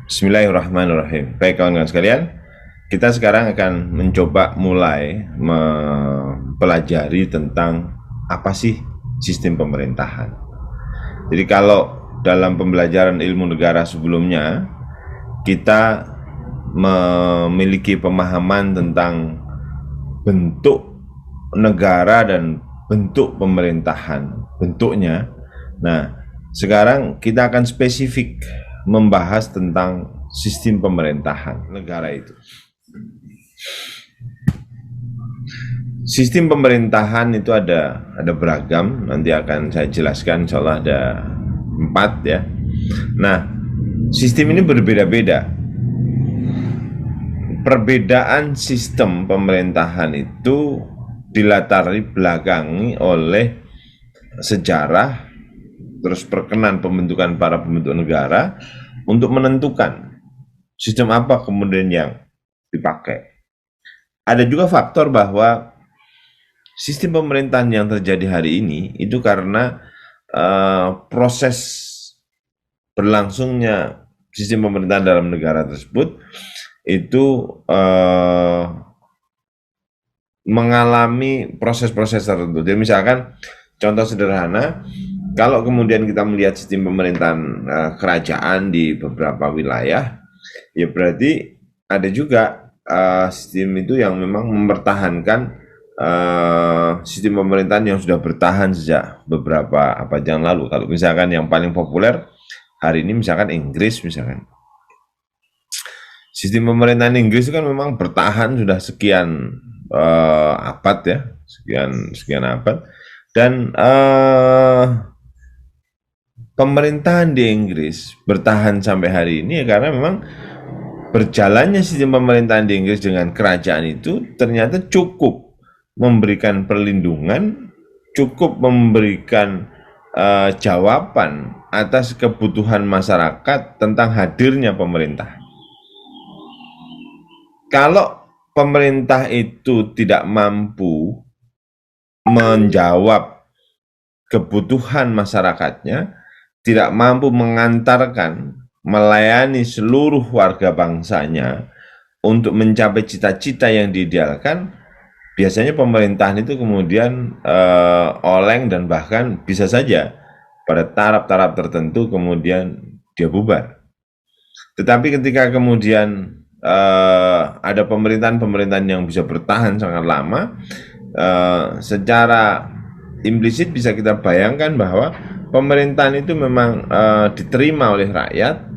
Bismillahirrahmanirrahim. Baik kawan-kawan sekalian, kita sekarang akan mencoba mulai mempelajari tentang apa sih sistem pemerintahan. Jadi kalau dalam pembelajaran ilmu negara sebelumnya, kita memiliki pemahaman tentang bentuk negara dan bentuk pemerintahan, bentuknya. Nah, sekarang kita akan spesifik membahas tentang sistem pemerintahan negara itu. Sistem pemerintahan itu ada beragam, nanti akan saya jelaskan, insya Allah ada 4 ya. Nah, sistem ini berbeda-beda. Perbedaan sistem pemerintahan itu dilatari belakangi oleh sejarah, terus perkenan pembentukan para pembentuk negara untuk menentukan sistem apa kemudian yang dipakai. Ada juga faktor bahwa sistem pemerintahan yang terjadi hari ini itu karena proses berlangsungnya sistem pemerintahan dalam negara tersebut itu mengalami proses-proses tertentu. Jadi misalkan contoh sederhana, kalau kemudian kita melihat sistem pemerintahan kerajaan di beberapa wilayah, ya berarti ada juga sistem itu yang memang mempertahankan sistem pemerintahan yang sudah bertahan sejak beberapa abad yang lalu. Kalau misalkan yang paling populer hari ini misalkan Inggris misalkan. Sistem pemerintahan Inggris itu kan memang bertahan sudah sekian abad ya, sekian abad, dan pemerintahan di Inggris bertahan sampai hari ini ya karena memang berjalannya sistem pemerintahan di Inggris dengan kerajaan itu ternyata cukup memberikan perlindungan, cukup memberikan jawaban atas kebutuhan masyarakat tentang hadirnya pemerintah. Kalau pemerintah itu tidak mampu menjawab kebutuhan masyarakatnya, tidak mampu mengantarkan, melayani seluruh warga bangsanya untuk mencapai cita-cita yang diidealkan, biasanya pemerintahan itu kemudian oleng dan bahkan bisa saja pada taraf-taraf tertentu kemudian dia bubar. Tetapi ketika kemudian ada pemerintahan yang bisa bertahan sangat lama, secara implisit bisa kita bayangkan bahwa pemerintahan itu memang diterima oleh rakyat.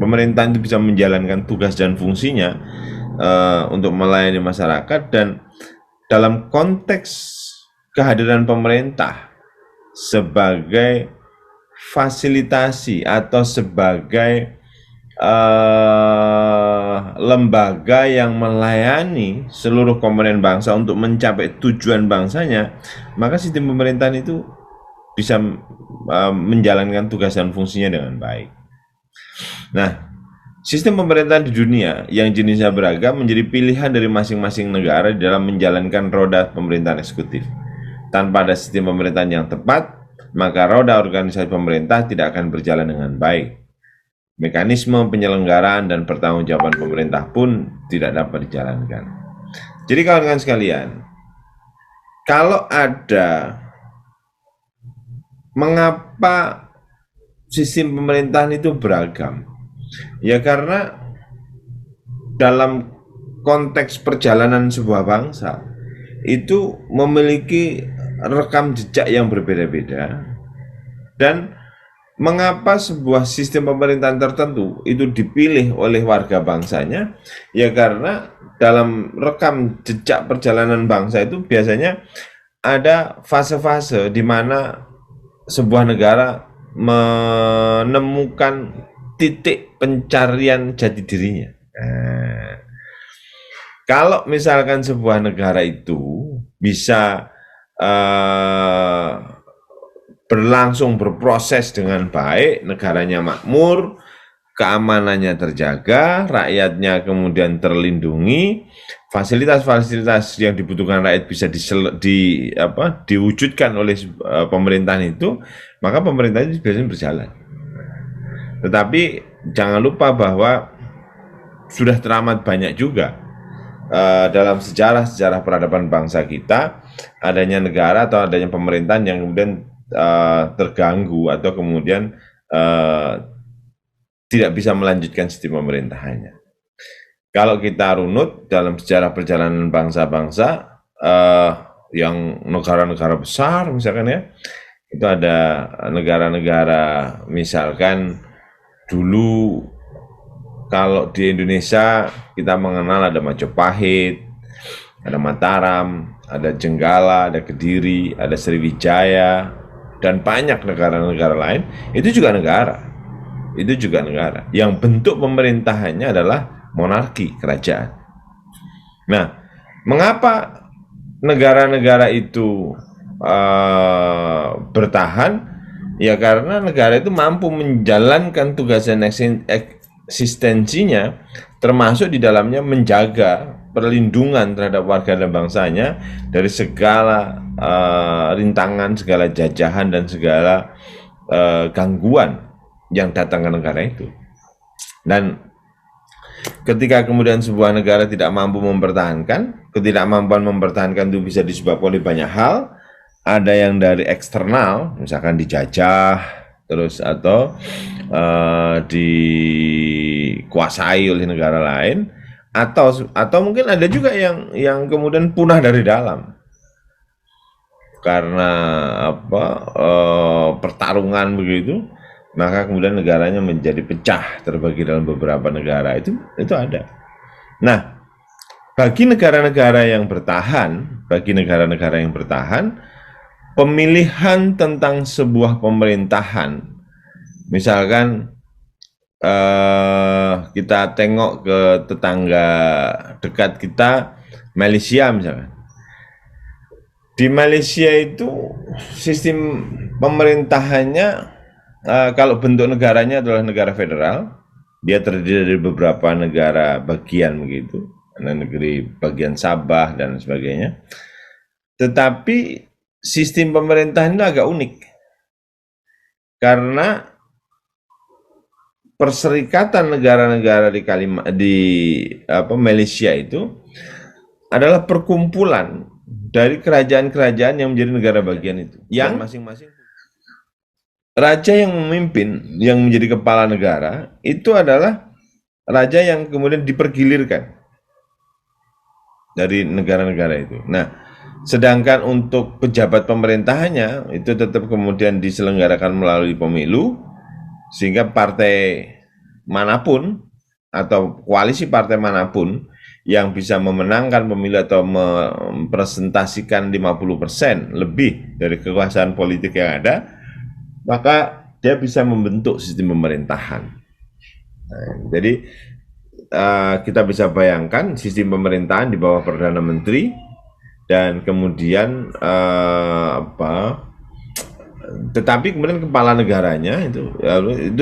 Pemerintahan itu bisa menjalankan tugas dan fungsinya untuk melayani masyarakat, dan dalam konteks kehadiran pemerintah sebagai fasilitasi atau sebagai lembaga yang melayani seluruh komponen bangsa untuk mencapai tujuan bangsanya, maka sistem pemerintahan itu bisa menjalankan tugas dan fungsinya dengan baik. Nah, sistem pemerintahan di dunia yang jenisnya beragam menjadi pilihan dari masing-masing negara dalam menjalankan roda pemerintahan eksekutif. Tanpa ada sistem pemerintahan yang tepat, maka roda organisasi pemerintah tidak akan berjalan dengan baik. Mekanisme penyelenggaraan dan pertanggungjawaban pemerintah pun tidak dapat dijalankan. Jadi kawan-kawan sekalian, kalau ada mengapa sistem pemerintahan itu beragam? Ya karena dalam konteks perjalanan sebuah bangsa itu memiliki rekam jejak yang berbeda-beda. Dan mengapa sebuah sistem pemerintahan tertentu itu dipilih oleh warga bangsanya? Ya karena dalam rekam jejak perjalanan bangsa itu biasanya ada fase-fase di mana sebuah negara menemukan titik pencarian jati dirinya. Kalau misalkan sebuah negara itu bisa berlangsung berproses dengan baik, negaranya makmur, keamanannya terjaga, rakyatnya kemudian terlindungi, fasilitas-fasilitas yang dibutuhkan rakyat bisa diwujudkan oleh pemerintahan itu, maka pemerintahan itu biasanya berjalan. Tetapi jangan lupa bahwa sudah teramat banyak juga dalam sejarah peradaban bangsa kita adanya negara atau adanya pemerintahan yang kemudian terganggu atau kemudian tidak bisa melanjutkan sistem pemerintahannya. Kalau kita runut dalam sejarah perjalanan bangsa-bangsa yang negara-negara besar misalkan ya, itu ada negara-negara misalkan dulu kalau di Indonesia kita mengenal ada Majapahit, ada Mataram, ada Jenggala, ada Kediri, ada Sriwijaya, dan banyak negara-negara lain. Itu juga negara. Yang bentuk pemerintahannya adalah monarki, kerajaan. Nah, mengapa negara-negara itu bertahan? Ya karena negara itu mampu menjalankan tugas dan eksistensinya, termasuk di dalamnya menjaga perlindungan terhadap warga dan bangsanya dari segala rintangan, segala jajahan, dan segala gangguan yang datang ke negara itu. Dan ketika kemudian sebuah negara tidak mampu mempertahankan, ketidakmampuan mempertahankan itu bisa disebabkan oleh banyak hal. Ada yang dari eksternal, misalkan dijajah, terus atau dikuasai oleh negara lain, atau mungkin ada juga yang kemudian punah dari dalam karena pertarungan begitu, maka kemudian negaranya menjadi pecah, terbagi dalam beberapa negara. Itu ada. Nah, bagi negara-negara yang bertahan, pemilihan tentang sebuah pemerintahan, misalkan kita tengok ke tetangga dekat kita, Malaysia misalkan. Di Malaysia itu sistem pemerintahannya, kalau bentuk negaranya adalah negara federal, dia terdiri dari beberapa negara bagian begitu, negeri bagian Sabah dan sebagainya. Tetapi sistem pemerintahan itu agak unik karena perserikatan negara-negara di Malaysia itu adalah perkumpulan dari kerajaan-kerajaan yang menjadi negara bagian itu, yang masing-masing raja yang memimpin, yang menjadi kepala negara itu adalah raja yang kemudian dipergilirkan dari negara-negara itu. Nah, sedangkan untuk pejabat pemerintahannya itu tetap kemudian diselenggarakan melalui pemilu, sehingga partai manapun atau koalisi partai manapun yang bisa memenangkan pemilu atau mempresentasikan 50% lebih dari kekuasaan politik yang ada, maka dia bisa membentuk sistem pemerintahan. Nah, jadi kita bisa bayangkan sistem pemerintahan di bawah Perdana Menteri, dan kemudian tetapi kemudian kepala negaranya itu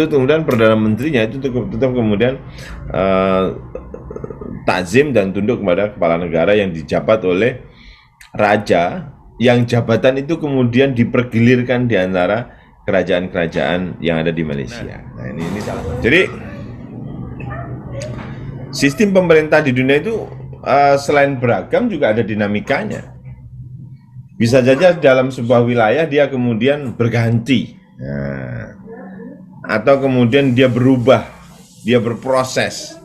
kemudian Perdana Menterinya itu tetap kemudian takzim dan tunduk kepada kepala negara yang dijabat oleh raja, yang jabatan itu kemudian dipergilirkan di antara kerajaan-kerajaan yang ada di Malaysia. Nah, ini salah satu. Jadi sistem pemerintah di dunia itu selain beragam juga ada dinamikanya. Bisa saja dalam sebuah wilayah dia kemudian berganti, atau kemudian dia berubah, dia berproses.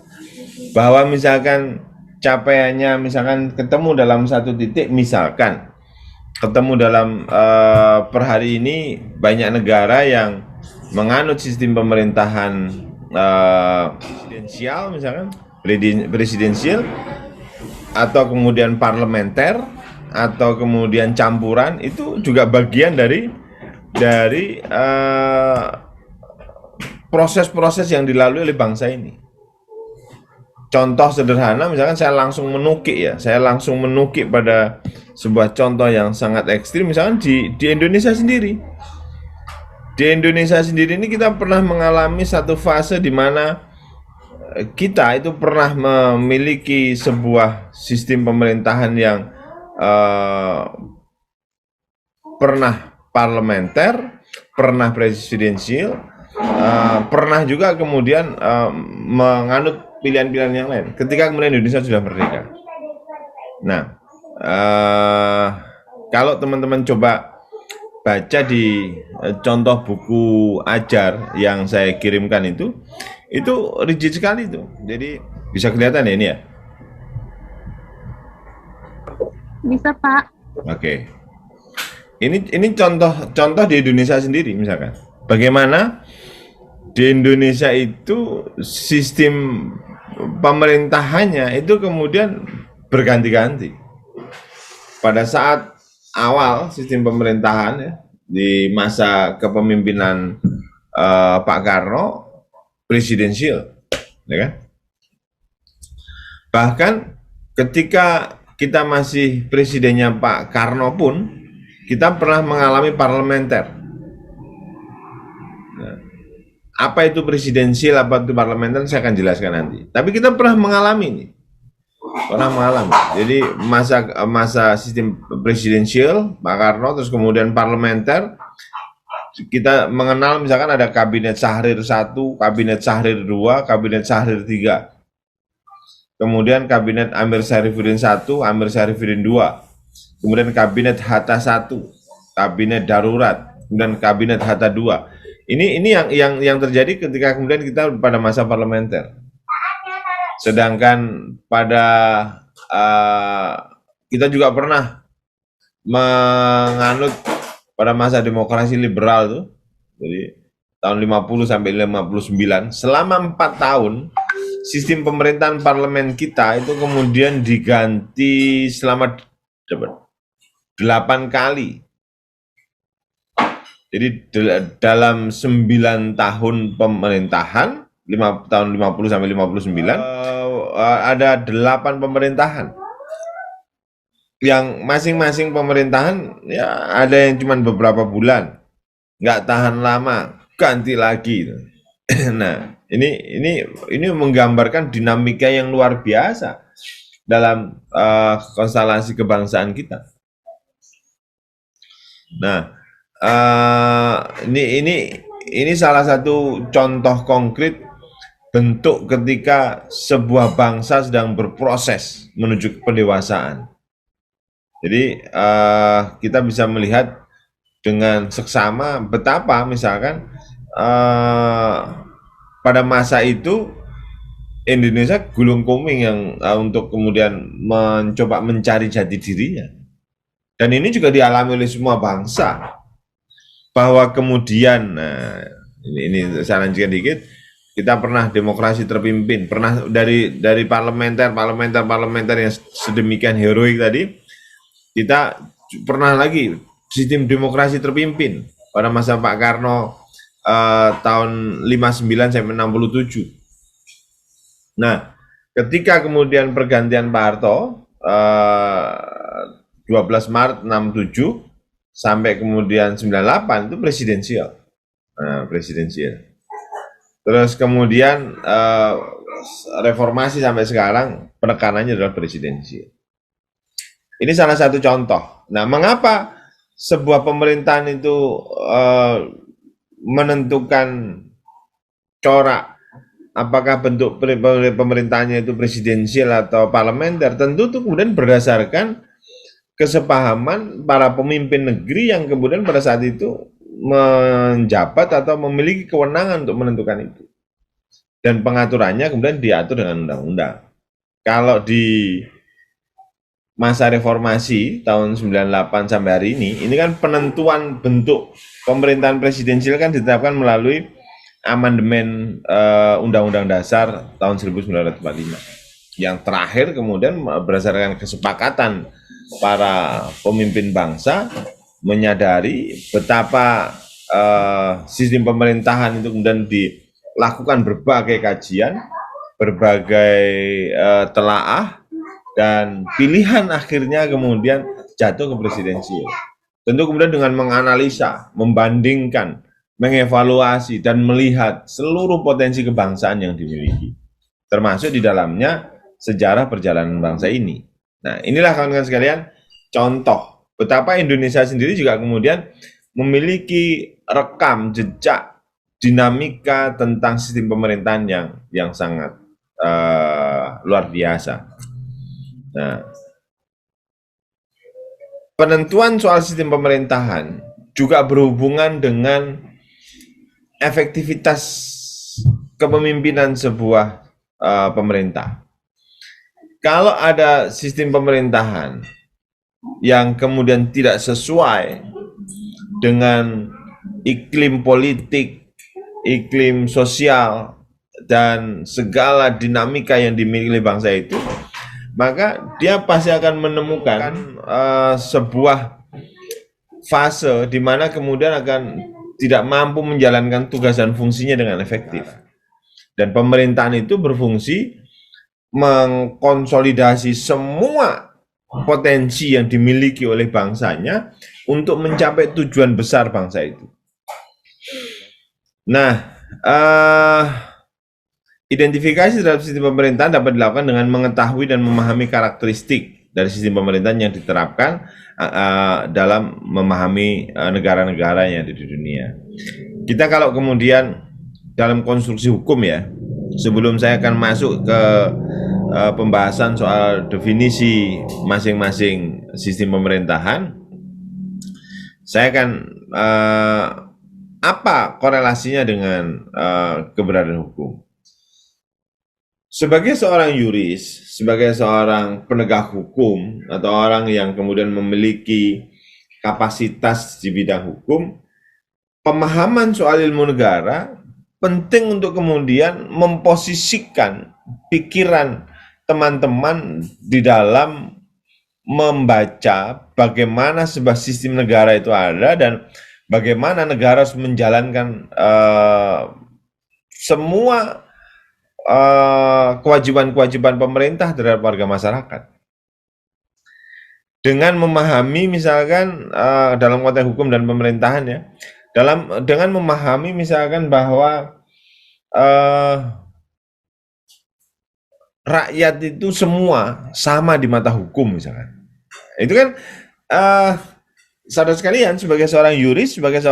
Bahwa misalkan capaiannya misalkan ketemu dalam satu titik, misalkan ketemu dalam per hari ini banyak negara yang menganut sistem pemerintahan presidensial, misalkan presidensial, atau kemudian parlementer, atau kemudian campuran. Itu juga bagian dari proses-proses yang dilalui oleh bangsa ini. Contoh sederhana, misalkan saya langsung menukik pada sebuah contoh yang sangat ekstrim, misalkan di Indonesia sendiri. Di Indonesia sendiri ini kita pernah mengalami satu fase di mana kita itu pernah memiliki sebuah sistem pemerintahan yang pernah parlementer, pernah presidensial, pernah juga kemudian menganut pilihan-pilihan yang lain ketika kemudian Indonesia sudah merdeka. Nah, kalau teman-teman coba baca di contoh buku ajar yang saya kirimkan itu rigid sekali itu. Jadi bisa kelihatan ya ini ya. Bisa, Pak. Oke. Ini contoh di Indonesia sendiri misalkan. Bagaimana di Indonesia itu sistem pemerintahannya itu kemudian berganti-ganti. Pada saat awal sistem pemerintahan ya, di masa kepemimpinan Pak Karno presidensial, ya kan? Bahkan ketika kita masih presidennya Pak Karno pun kita pernah mengalami parlementer. Nah, apa itu presidensial, apa itu parlementer, saya akan jelaskan nanti. Tapi kita pernah mengalami ini, pernah mengalami. Jadi masa sistem presidensial Pak Karno, terus kemudian parlementer. Kita mengenal misalkan ada kabinet Syahrir 1, kabinet Syahrir 2, kabinet Syahrir 3. Kemudian kabinet Amir Syarifudin 1, Amir Syarifudin 2. Kemudian kabinet Hatta 1, kabinet darurat, kemudian kabinet Hatta 2. Ini yang terjadi ketika kemudian kita pada masa parlementer. Sedangkan pada kita juga pernah menganut pada masa demokrasi liberal tuh. Jadi tahun 50 sampai 59, selama 4 tahun sistem pemerintahan parlemen kita itu kemudian diganti selama 8 kali. Jadi dalam 9 tahun pemerintahan, tahun 50 sampai 59, ada 8 pemerintahan. Yang masing-masing pemerintahan ya ada yang cuma beberapa bulan, nggak tahan lama, ganti lagi. Nah, ini menggambarkan dinamika yang luar biasa dalam konstelasi kebangsaan kita. Nah, ini salah satu contoh konkret bentuk ketika sebuah bangsa sedang berproses menuju pendewasaan. Jadi kita bisa melihat dengan seksama betapa misalkan pada masa itu Indonesia gulung kuming yang untuk kemudian mencoba mencari jati dirinya. Dan ini juga dialami oleh semua bangsa. Bahwa kemudian, nah ini saya lanjutkan dikit, kita pernah demokrasi terpimpin, pernah dari parlementer yang sedemikian heroik tadi, kita pernah lagi sistem demokrasi terpimpin pada masa Pak Karno tahun 59 sampai 67. Nah, ketika kemudian pergantian Pak Harto 12 Maret 67 sampai kemudian 98 itu presidensial. Nah, presidensial. Terus kemudian reformasi sampai sekarang penekanannya adalah presidensial. Ini salah satu contoh. Nah, mengapa sebuah pemerintahan itu menentukan corak apakah bentuk pemerintahnya itu presidensial atau parlementer? Tentu itu kemudian berdasarkan kesepahaman para pemimpin negeri yang kemudian pada saat itu menjabat atau memiliki kewenangan untuk menentukan itu. Dan pengaturannya kemudian diatur dengan undang-undang. Kalau di masa reformasi tahun 98 sampai hari ini kan penentuan bentuk pemerintahan presidensial kan ditetapkan melalui amandemen Undang-Undang Dasar tahun 1945. Yang terakhir kemudian berdasarkan kesepakatan para pemimpin bangsa menyadari betapa sistem pemerintahan itu kemudian dilakukan berbagai kajian, berbagai telaah, dan pilihan akhirnya kemudian jatuh ke presidensial. Tentu kemudian dengan menganalisa, membandingkan, mengevaluasi, dan melihat seluruh potensi kebangsaan yang dimiliki. Termasuk di dalamnya sejarah perjalanan bangsa ini. Nah, inilah kawan-kawan sekalian, contoh betapa Indonesia sendiri juga kemudian memiliki rekam jejak dinamika tentang sistem pemerintahan yang sangat luar biasa. Nah, penentuan soal sistem pemerintahan juga berhubungan dengan efektivitas kepemimpinan sebuah pemerintah. Kalau ada sistem pemerintahan yang kemudian tidak sesuai dengan iklim politik, iklim sosial, dan segala dinamika yang dimiliki bangsa itu, maka dia pasti akan menemukan sebuah fase di mana kemudian akan tidak mampu menjalankan tugas dan fungsinya dengan efektif. Dan pemerintahan itu berfungsi mengkonsolidasi semua potensi yang dimiliki oleh bangsanya untuk mencapai tujuan besar bangsa itu. Nah, identifikasi terhadap sistem pemerintahan dapat dilakukan dengan mengetahui dan memahami karakteristik dari sistem pemerintahan yang diterapkan dalam memahami negara-negara yang ada di dunia. Kita kalau kemudian dalam konstruksi hukum ya, sebelum saya akan masuk ke pembahasan soal definisi masing-masing sistem pemerintahan, saya akan apa korelasinya dengan keberadaan hukum. Sebagai seorang yuris, sebagai seorang penegak hukum atau orang yang kemudian memiliki kapasitas di bidang hukum, pemahaman soal ilmu negara penting untuk kemudian memposisikan pikiran teman-teman di dalam membaca bagaimana sebuah sistem negara itu ada dan bagaimana negara harus menjalankan semua kewajiban-kewajiban pemerintah terhadap warga masyarakat. Dengan memahami misalkan dalam konteks hukum dan pemerintahan ya, dengan memahami misalkan bahwa rakyat itu semua sama di mata hukum misalkan. Itu kan saudara sekalian, sebagai seorang yuris, sebagai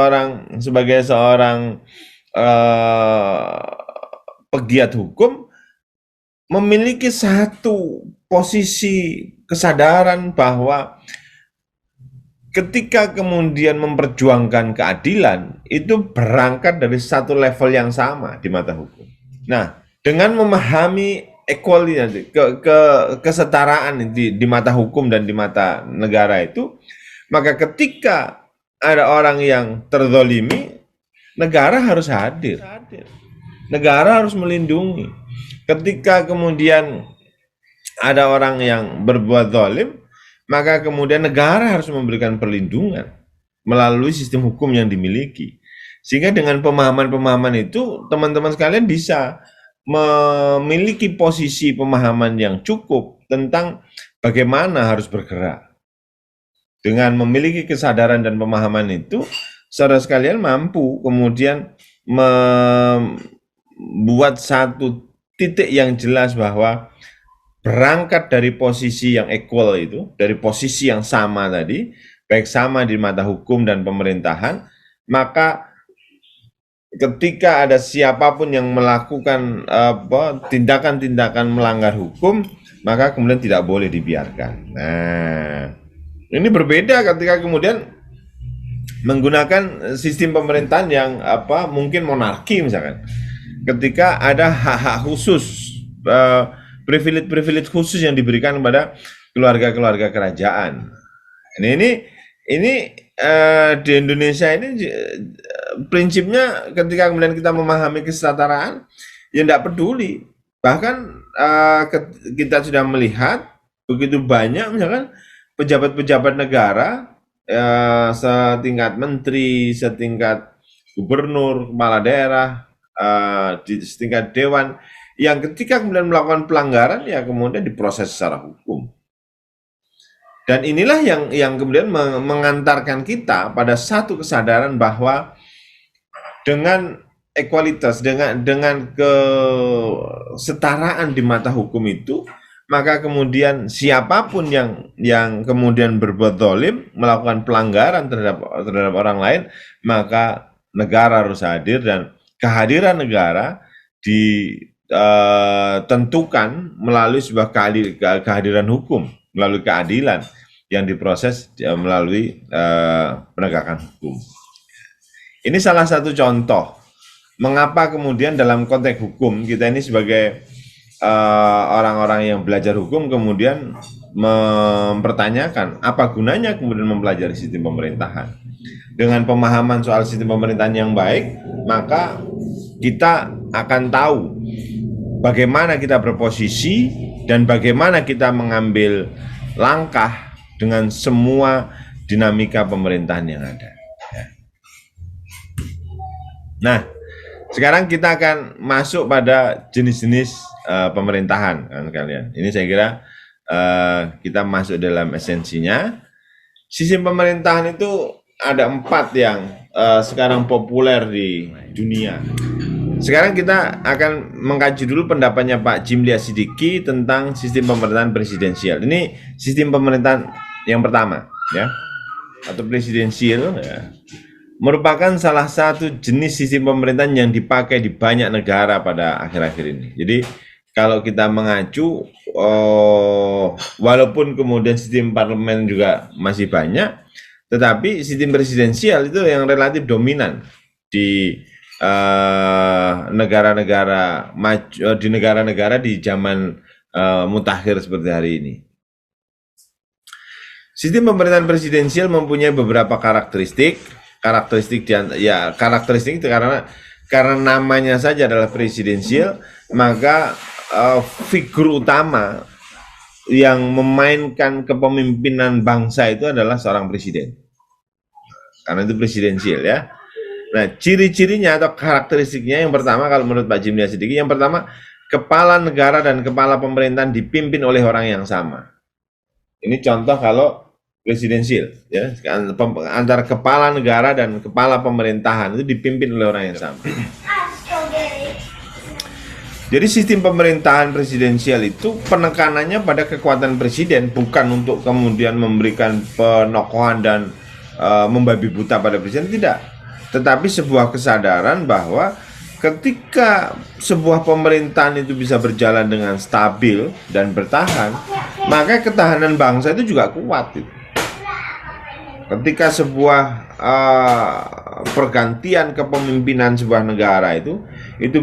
seorang pegiat hukum memiliki satu posisi kesadaran bahwa ketika kemudian memperjuangkan keadilan itu berangkat dari satu level yang sama di mata hukum. Nah, dengan memahami equality, kesetaraan di mata hukum dan di mata negara itu, maka ketika ada orang yang terzolimi, negara harus hadir. Negara harus melindungi. Ketika kemudian ada orang yang berbuat zalim, maka kemudian negara harus memberikan perlindungan melalui sistem hukum yang dimiliki. Sehingga dengan pemahaman-pemahaman itu, teman-teman sekalian bisa memiliki posisi pemahaman yang cukup tentang bagaimana harus bergerak. Dengan memiliki kesadaran dan pemahaman itu, saudara sekalian mampu kemudian membuat satu titik yang jelas bahwa berangkat dari posisi yang equal itu, dari posisi yang sama tadi, baik sama di mata hukum dan pemerintahan, maka ketika ada siapapun yang melakukan tindakan-tindakan melanggar hukum, maka kemudian tidak boleh dibiarkan. Nah, ini berbeda ketika kemudian menggunakan sistem pemerintahan yang mungkin monarki misalkan. Ketika ada hak-hak khusus, privilege khusus yang diberikan kepada keluarga-keluarga kerajaan. Ini di Indonesia ini prinsipnya ketika kemudian kita memahami kesetaraan, ya tidak peduli. Bahkan kita sudah melihat begitu banyak misalkan pejabat-pejabat negara setingkat menteri, setingkat gubernur, kepala daerah, di setingkat dewan, yang ketika kemudian melakukan pelanggaran ya kemudian diproses secara hukum. Dan inilah yang kemudian mengantarkan kita pada satu kesadaran bahwa dengan ekualitas, dengan kesetaraan di mata hukum itu, maka kemudian siapapun yang kemudian berbuat zalim, melakukan pelanggaran terhadap orang lain, maka negara harus hadir dan kehadiran negara ditentukan melalui sebuah kehadiran hukum, melalui keadilan yang diproses melalui penegakan hukum. Ini salah satu contoh mengapa kemudian dalam konteks hukum kita ini sebagai orang-orang yang belajar hukum kemudian mempertanyakan apa gunanya kemudian mempelajari sistem pemerintahan. Dengan pemahaman soal sistem pemerintahan yang baik, maka kita akan tahu bagaimana kita berposisi dan bagaimana kita mengambil langkah dengan semua dinamika pemerintahan yang ada. Nah, sekarang kita akan masuk pada jenis-jenis pemerintahan, kan kalian. Ini saya kira kita masuk dalam esensinya. Sistem pemerintahan itu ada 4 yang sekarang populer di dunia. Sekarang kita akan mengkaji dulu pendapatnya Pak Jimli Asidiki tentang sistem pemerintahan presidensial. Ini sistem pemerintahan yang pertama, ya, atau presidensial, ya, merupakan salah satu jenis sistem pemerintahan yang dipakai di banyak negara pada akhir-akhir ini. Jadi kalau kita mengacu, walaupun kemudian sistem parlemen juga masih banyak, tetapi sistem presidensial itu yang relatif dominan di negara-negara di zaman mutakhir seperti hari ini. Sistem pemerintahan presidensial mempunyai beberapa karakteristik itu karena namanya saja adalah presidensial, maka figur utama yang memainkan kepemimpinan bangsa itu adalah seorang presiden. Karena itu presidensial, ya. Nah, ciri-cirinya atau karakteristiknya yang pertama kalau menurut Pak Jimli Asidiki, yang pertama, kepala negara dan kepala pemerintahan dipimpin oleh orang yang sama. Ini contoh kalau presidensial, ya, antara kepala negara dan kepala pemerintahan itu dipimpin oleh orang yang sama. Jadi sistem pemerintahan presidensial itu penekanannya pada kekuatan presiden, bukan untuk kemudian memberikan penokohan dan membabi buta pada presiden, tidak. Tetapi sebuah kesadaran bahwa ketika sebuah pemerintahan itu bisa berjalan dengan stabil dan bertahan, maka ketahanan bangsa itu juga kuat. Ketika sebuah pergantian kepemimpinan sebuah negara itu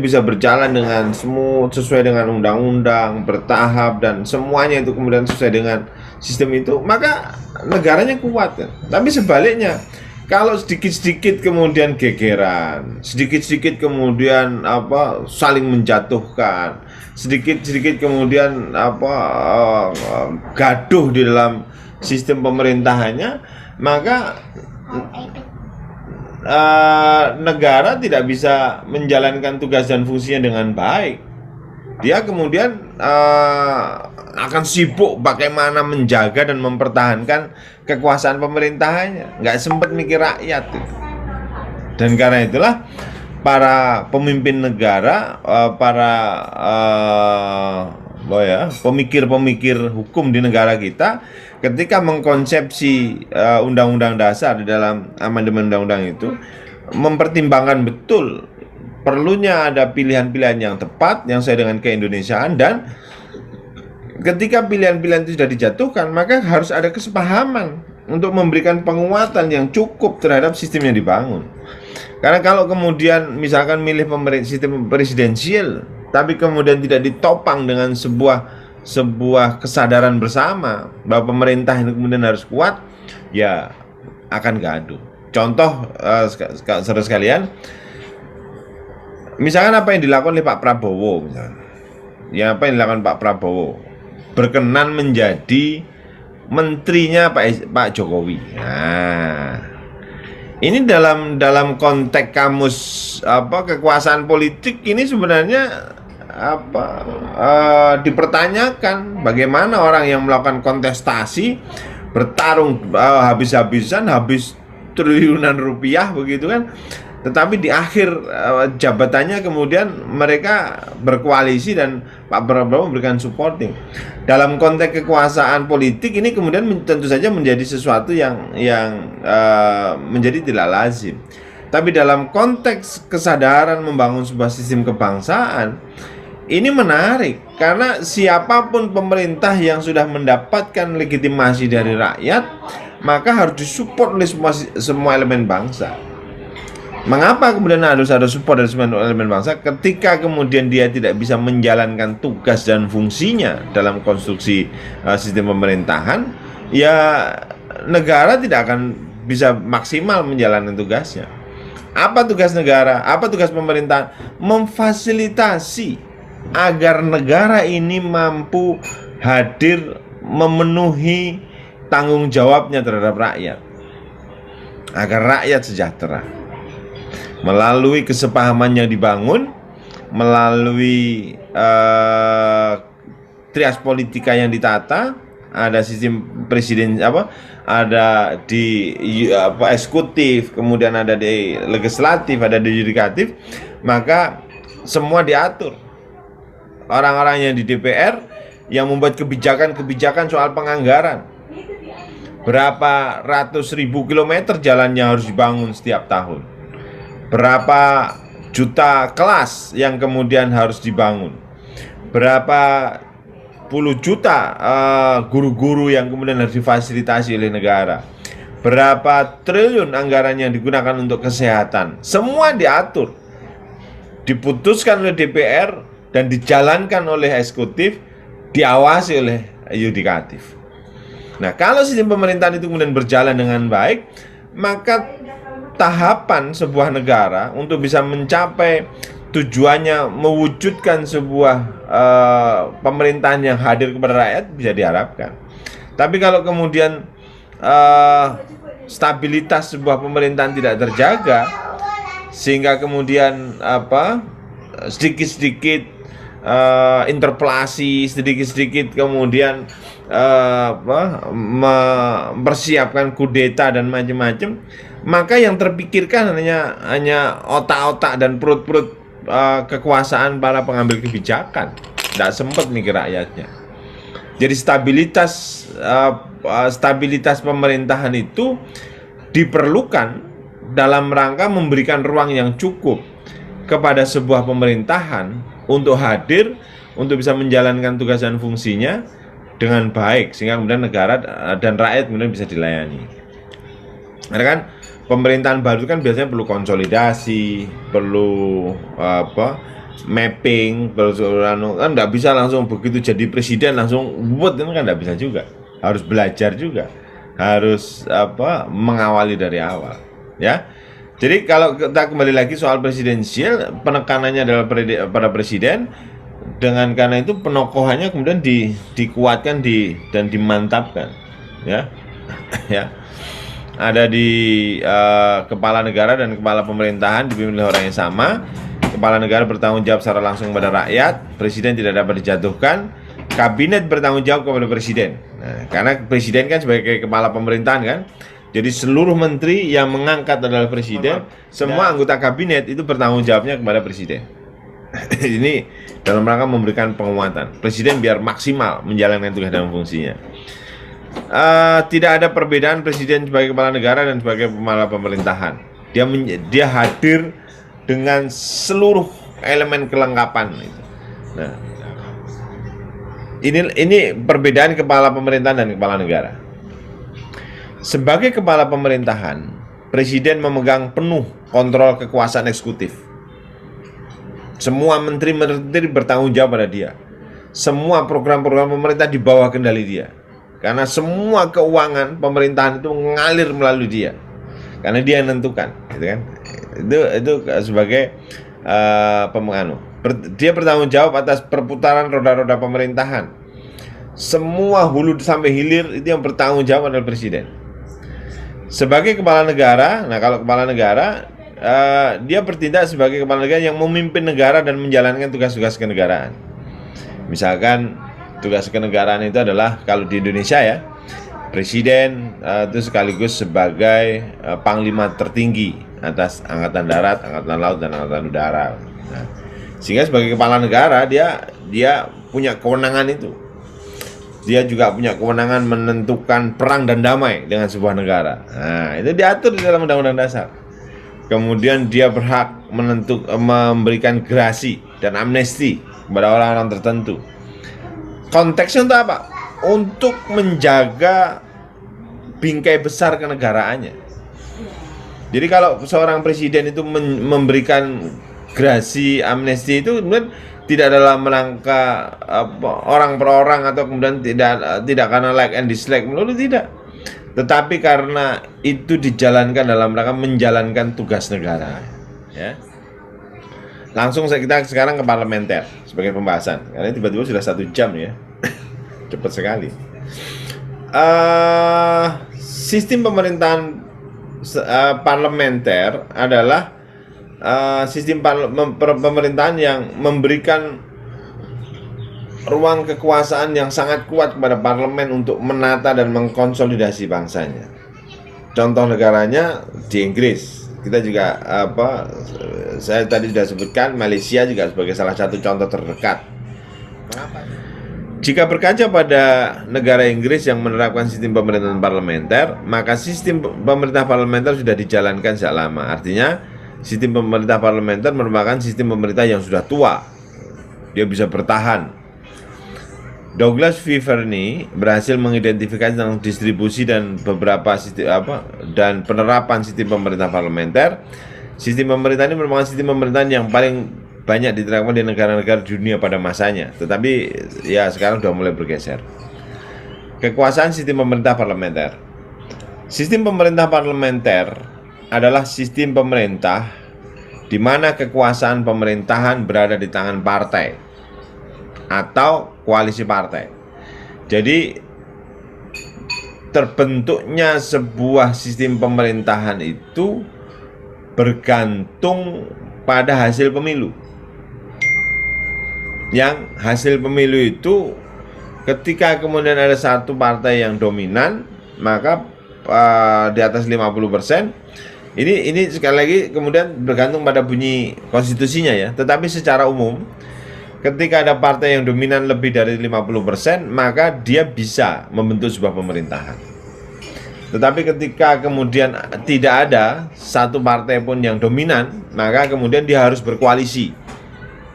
bisa berjalan dengan smooth, sesuai dengan undang-undang, bertahap, dan semuanya itu kemudian sesuai dengan sistem itu, maka negaranya kuat. Tapi sebaliknya, kalau sedikit-sedikit kemudian gegeran, sedikit-sedikit kemudian saling menjatuhkan, sedikit-sedikit kemudian gaduh di dalam sistem pemerintahannya, maka negara tidak bisa menjalankan tugas dan fungsinya dengan baik. Dia kemudian akan sibuk bagaimana menjaga dan mempertahankan kekuasaan pemerintahannya, nggak sempat mikir rakyat. Dan karena itulah para pemimpin negara, pemikir-pemikir hukum di negara kita, ketika mengkonsepsi undang-undang dasar di dalam amandemen undang-undang itu, mempertimbangkan betul perlunya ada pilihan-pilihan yang tepat, yang sesuai dengan keindonesiaan, dan ketika pilihan-pilihan itu sudah dijatuhkan, maka harus ada kesepahaman untuk memberikan penguatan yang cukup terhadap sistem yang dibangun. Karena kalau kemudian misalkan milih sistem presidensial, tapi kemudian tidak ditopang dengan sebuah kesadaran bersama bahwa pemerintah itu kemudian harus kuat, ya akan gaduh. Contoh, saudara sekalian, misalkan apa yang dilakukan oleh Pak Prabowo, misalkan, ya apa yang dilakukan Pak Prabowo, berkenan menjadi menterinya Pak Jokowi. Nah, ini dalam konteks kamus kekuasaan politik ini sebenarnya dipertanyakan bagaimana orang yang melakukan kontestasi bertarung habis-habisan, habis triliunan rupiah begitu kan, tetapi di akhir jabatannya kemudian mereka berkoalisi dan Pak Prabowo memberikan supporting. Dalam konteks kekuasaan politik ini kemudian tentu saja menjadi sesuatu yang menjadi tidak lazim. Tapi dalam konteks kesadaran membangun sebuah sistem kebangsaan, ini menarik karena siapapun pemerintah yang sudah mendapatkan legitimasi dari rakyat, maka harus disupport oleh semua elemen bangsa. Mengapa kemudian harus ada support dari semua elemen bangsa ketika kemudian dia tidak bisa menjalankan tugas dan fungsinya dalam konstruksi sistem pemerintahan, ya negara tidak akan bisa maksimal menjalankan tugasnya. Apa tugas negara? Apa tugas pemerintahan? Memfasilitasi agar negara ini mampu hadir memenuhi tanggung jawabnya terhadap rakyat, agar rakyat sejahtera melalui kesepahaman yang dibangun, melalui trias politika yang ditata, ada sistem presiden ada di eksekutif, kemudian ada di legislatif, ada di yudikatif, maka semua diatur. Orang-orang yang di DPR yang membuat kebijakan-kebijakan soal penganggaran, berapa ratus ribu kilometer jalannya harus dibangun setiap tahun, berapa juta kelas yang kemudian harus dibangun, berapa puluh juta guru-guru yang kemudian harus difasilitasi oleh negara, berapa triliun anggaran yang digunakan untuk kesehatan, semua diatur, diputuskan oleh DPR dan dijalankan oleh eksekutif, diawasi oleh yudikatif. Nah, kalau sistem pemerintahan itu kemudian berjalan dengan baik, maka tahapan sebuah negara untuk bisa mencapai tujuannya mewujudkan sebuah pemerintahan yang hadir kepada rakyat bisa diharapkan. Tapi kalau kemudian stabilitas sebuah pemerintahan tidak terjaga, sehingga kemudian sedikit-sedikit interpelasi, sedikit-sedikit kemudian mempersiapkan kudeta dan macam-macam, maka yang terpikirkan hanya otak-otak dan perut-perut kekuasaan para pengambil kebijakan, tidak sempat mikir rakyatnya. Jadi stabilitas pemerintahan itu diperlukan dalam rangka memberikan ruang yang cukup kepada sebuah pemerintahan untuk hadir, untuk bisa menjalankan tugas dan fungsinya dengan baik, sehingga kemudian negara dan rakyat kemudian bisa dilayani. Karena kan pemerintahan baru kan biasanya perlu konsolidasi, perlu mapping, perlu kan nggak bisa langsung begitu jadi presiden langsung buat, itu kan nggak bisa juga. Harus belajar juga, harus mengawali dari awal, ya. Jadi kalau kita kembali lagi soal presidensial, penekanannya adalah pada presiden. Dengan karena itu penokohannya kemudian dikuatkan dan dimantapkan, ya. Ya. Ada di kepala negara dan kepala pemerintahan dipimpin oleh orang yang sama. Kepala negara bertanggung jawab secara langsung kepada rakyat, presiden tidak dapat dijatuhkan, kabinet bertanggung jawab kepada presiden. Nah, karena presiden kan sebagai kepala pemerintahan kan, jadi seluruh menteri yang mengangkat adalah presiden, semua anggota kabinet itu bertanggung jawabnya kepada presiden. Ini dalam rangka memberikan penguatan presiden biar maksimal menjalankan tugas dan fungsinya. Tidak ada perbedaan presiden sebagai kepala negara dan sebagai kepala pemerintahan. Dia hadir dengan seluruh elemen kelengkapan itu. Nah, ini perbedaan kepala pemerintahan dan kepala negara. Sebagai kepala pemerintahan, presiden memegang penuh kontrol kekuasaan eksekutif. Semua menteri-menteri bertanggung jawab pada dia. Semua program-program pemerintah di bawah kendali dia. Karena semua keuangan pemerintahan itu mengalir melalui dia. Karena dia yang menentukan, gitu kan? Itu sebagai dia bertanggung jawab atas perputaran roda-roda pemerintahan. Semua hulu sampai hilir itu yang bertanggung jawab adalah presiden. Sebagai kepala negara, nah kalau kepala negara dia bertindak sebagai kepala negara yang memimpin negara dan menjalankan tugas-tugas kenegaraan. Misalkan tugas kenegaraan itu adalah kalau di Indonesia ya, presiden itu sekaligus sebagai panglima tertinggi atas angkatan darat, angkatan laut dan angkatan udara. Nah, sehingga sebagai kepala negara dia punya kewenangan itu. Dia juga punya kewenangan menentukan perang dan damai dengan sebuah negara. Nah, itu diatur di dalam Undang-Undang Dasar. kemudian dia berhak memberikan gerasi dan amnesti kepada orang-orang tertentu. Konteksnya untuk apa? Untuk menjaga bingkai besar kenegaraannya. Jadi kalau seorang presiden itu memberikan gerasi amnesti itu kemudian tidak dalam rangka orang per orang atau kemudian tidak karena like and dislike melulu, tidak, tetapi karena itu dijalankan dalam rangka menjalankan tugas negara, ya. Langsung kita sekarang ke parlementer sebagai pembahasan karena tiba-tiba sudah 1 jam ya. Cepat sekali. Sistem pemerintahan parlementer adalah sistem pemerintahan yang memberikan ruang kekuasaan yang sangat kuat kepada parlemen untuk menata dan mengkonsolidasi bangsanya. Contoh negaranya di Inggris. Kita juga saya tadi sudah sebutkan Malaysia juga sebagai salah satu contoh terdekat. Mengapa? Jika berkaca pada negara Inggris yang menerapkan sistem pemerintahan parlementer, maka sistem pemerintah parlementer sudah dijalankan sejak lama. Artinya, sistem pemerintah parlementer merupakan sistem pemerintah yang sudah tua. Dia bisa bertahan. Douglas V. Verney berhasil mengidentifikasi tentang distribusi dan beberapa sistem dan penerapan sistem pemerintah parlementer. Sistem pemerintah ini merupakan sistem pemerintahan yang paling banyak diterapkan di negara-negara dunia pada masanya, tetapi ya sekarang sudah mulai bergeser. Kekuasaan sistem pemerintah parlementer. Sistem pemerintah parlementer adalah sistem pemerintah di mana kekuasaan pemerintahan berada di tangan partai atau koalisi partai. Jadi terbentuknya sebuah sistem pemerintahan itu bergantung pada hasil pemilu. Yang hasil pemilu itu ketika kemudian ada satu partai yang dominan, maka di atas 50%, ini sekali lagi kemudian bergantung pada bunyi konstitusinya ya. Tetapi secara umum ketika ada partai yang dominan lebih dari 50%, maka dia bisa membentuk sebuah pemerintahan. Tetapi ketika kemudian tidak ada satu partai pun yang dominan, maka kemudian dia harus berkoalisi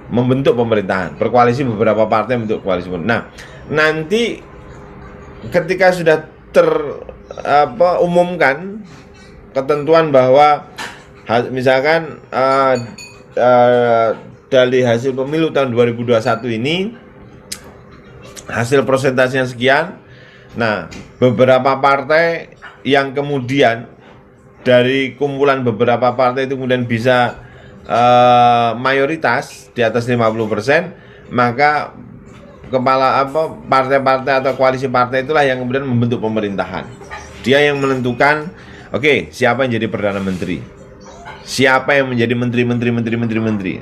membentuk pemerintahan, berkoalisi beberapa partai membentuk koalisi. Nah, nanti ketika sudah umumkan ketentuan bahwa misalkan dari hasil pemilu tahun 2021 ini hasil persentasenya sekian. Nah, beberapa partai yang kemudian dari kumpulan beberapa partai itu kemudian bisa mayoritas di atas 50%, maka kepala partai-partai atau koalisi partai itulah yang kemudian membentuk pemerintahan. Dia yang menentukan siapa yang jadi perdana menteri, siapa yang menjadi menteri.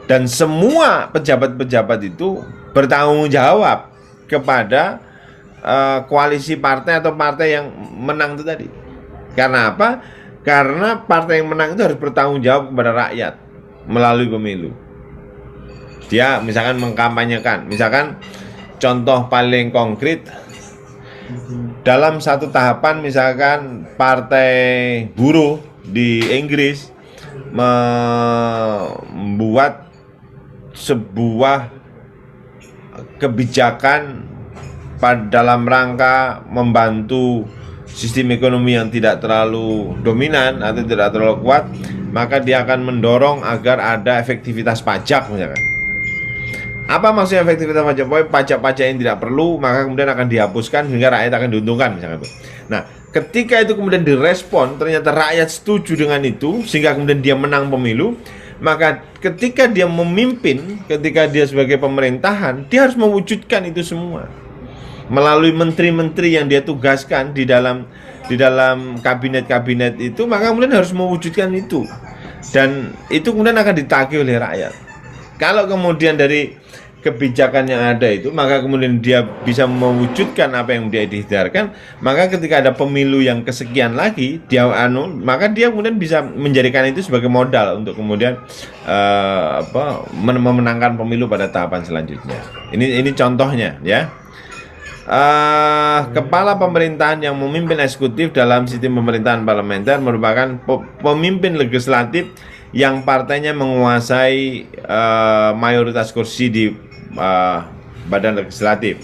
Dan semua pejabat-pejabat itu bertanggung jawab kepada koalisi partai atau partai yang menang itu tadi. Karena apa? Karena partai yang menang itu harus bertanggung jawab kepada rakyat melalui pemilu. Dia misalkan mengkampanyekan, misalkan contoh paling konkret dalam satu tahapan, misalkan partai buruh di Inggris membuat sebuah kebijakan dalam rangka membantu sistem ekonomi yang tidak terlalu dominan atau tidak terlalu kuat, maka dia akan mendorong agar ada efektivitas pajak misalkan. Apa maksudnya efektivitas pajak? Pajak-pajak yang tidak perlu maka kemudian akan dihapuskan sehingga rakyat akan diuntungkan misalkan. Nah, ketika itu kemudian direspon, ternyata rakyat setuju dengan itu sehingga kemudian dia menang pemilu, maka ketika dia memimpin, ketika dia sebagai pemerintahan, dia harus mewujudkan itu semua melalui menteri-menteri yang dia tugaskan di dalam kabinet-kabinet itu, maka kemudian harus mewujudkan itu, dan itu kemudian akan ditagih oleh rakyat. Kalau kemudian dari kebijakan yang ada itu, maka kemudian dia bisa mewujudkan apa yang dia ikhtiarkan, maka ketika ada pemilu yang kesekian lagi, maka dia kemudian bisa menjadikan itu sebagai modal untuk kemudian memenangkan pemilu pada tahapan selanjutnya. Ini contohnya ya. Kepala pemerintahan yang memimpin eksekutif dalam sistem pemerintahan parlementer merupakan pemimpin legislatif yang partainya menguasai mayoritas kursi di badan legislatif,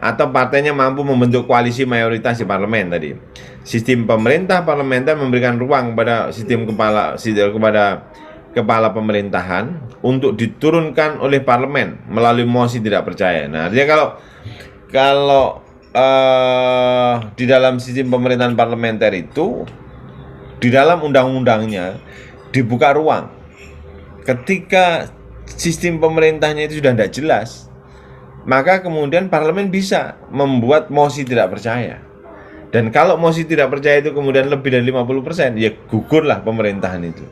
atau partainya mampu membentuk koalisi mayoritas di parlemen tadi. Sistem pemerintah parlementer memberikan ruang kepada kepala pemerintahan untuk diturunkan oleh parlemen melalui mosi tidak percaya. Nah, artinya kalau di dalam sistem pemerintahan parlementer itu, di dalam undang-undangnya dibuka ruang ketika sistem pemerintahnya itu sudah tidak jelas, maka kemudian parlemen bisa membuat mosi tidak percaya. Dan kalau mosi tidak percaya itu kemudian lebih dari 50%, ya gugurlah pemerintahan itu.